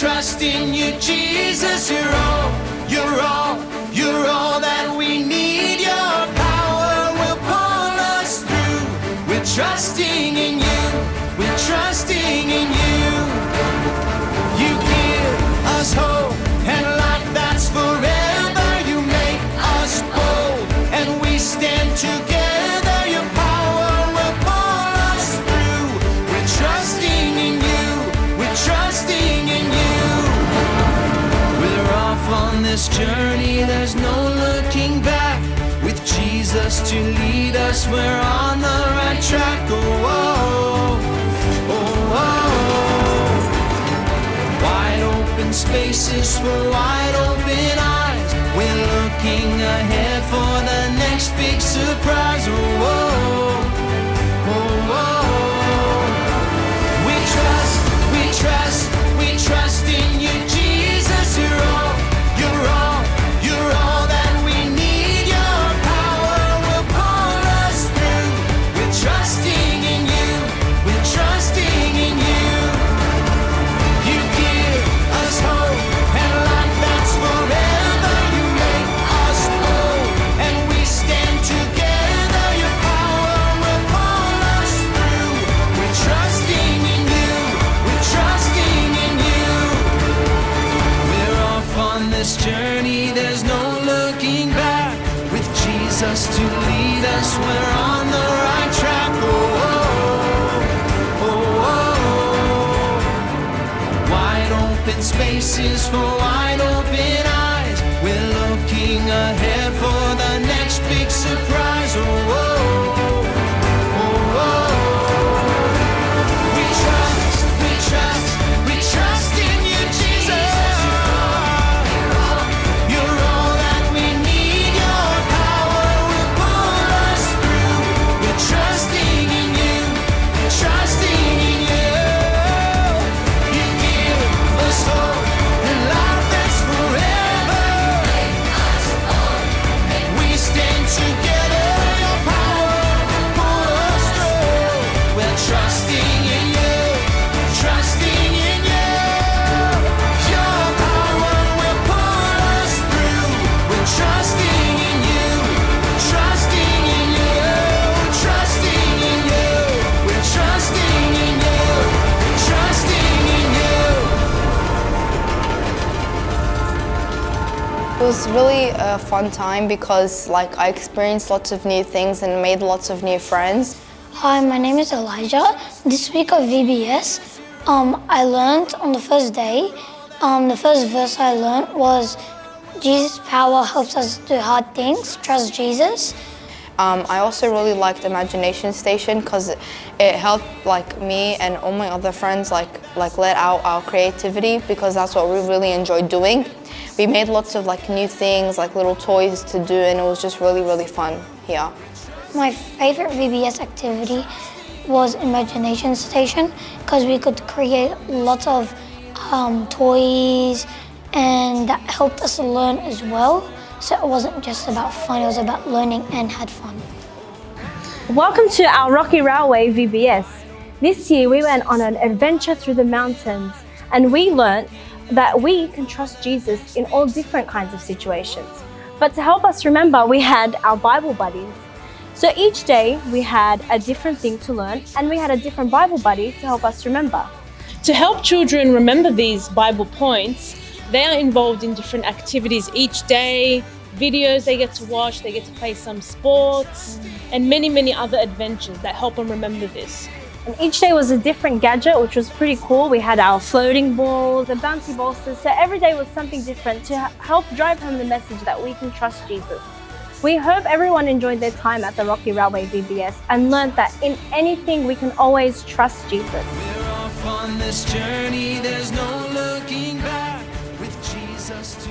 trust in you, Jesus. You're all, you're all, you're all that we need. Your power will pull us through. We're trusting in you. We're trusting in you. You give us hope and life that's forever. You make us bold and we stand together. Your power will pull us through. We're trusting in you. We're trusting in you. We're off on this journey. There's no looking back. With Jesus to lead us, we're on the right track. Oh, oh, oh, oh. Wide open spaces for wide open eyes. We're looking ahead for the next big surprise. Oh, oh, oh, oh. We trust, we trust, we trust in you, Jesus. You're all, you're all, you're all that we need. Your power will pull us through. We're trusting in you. We're trusting in you. You give us hope and life that's forever. You make us bold and we stand together. Your power will pull us through. We're trusting in you. We're trusting in you. We're off on this journey. There's no looking back. With Jesus to lead us, we're on the right track. Oh, oh, oh, oh. Wide open spaces for wide open eyes. We're looking ahead for the next big surprise. Oh, oh, oh, oh. We trust, we trust, we trust in you, Jesus. You're all that we need. Your power will pull us through. We're trusting in you. We're trusting in you. You give us hope and life that's forever. We stand together. Your power will pull us through. We're trusting in you. Trusting in you. Your power will pull us through. We're trusting in you. Trusting in you. Trusting in you. We're trusting in you. Trusting in you. It was really a fun time because I experienced lots of new things and made lots of new friends. Hi, my name is Elijah. This week of VBS, I learned on the first day, the first verse I learned was Jesus' power helps us do hard things, trust Jesus. I also really liked Imagination Station because it helped me and all my other friends let out our creativity because that's what we really enjoyed doing. We made lots of new things, little toys to do, and it was just really, really fun here. My favorite VBS activity was Imagination Station because we could create lots of toys and that helped us learn as well. So it wasn't just about fun, it was about learning and had fun. Welcome to our Rocky Railway VBS. This year we went on an adventure through the mountains and we learnt that we can trust Jesus in all different kinds of situations. But to help us remember, we had our Bible buddies. So each day we had a different thing to learn and we had a different Bible buddy to help us remember. To help children remember these Bible points, they are involved in different activities each day, videos they get to watch, they get to play some sports, and many, many other adventures that help them remember this. And each day was a different gadget, which was pretty cool. We had our floating balls, the bouncy bolsters, so every day was something different to help drive home the message that we can trust Jesus. We hope everyone enjoyed their time at the Rocky Railway VBS and learned that in anything we can always trust Jesus. We're off on this journey. There's no looking back. With Jesus to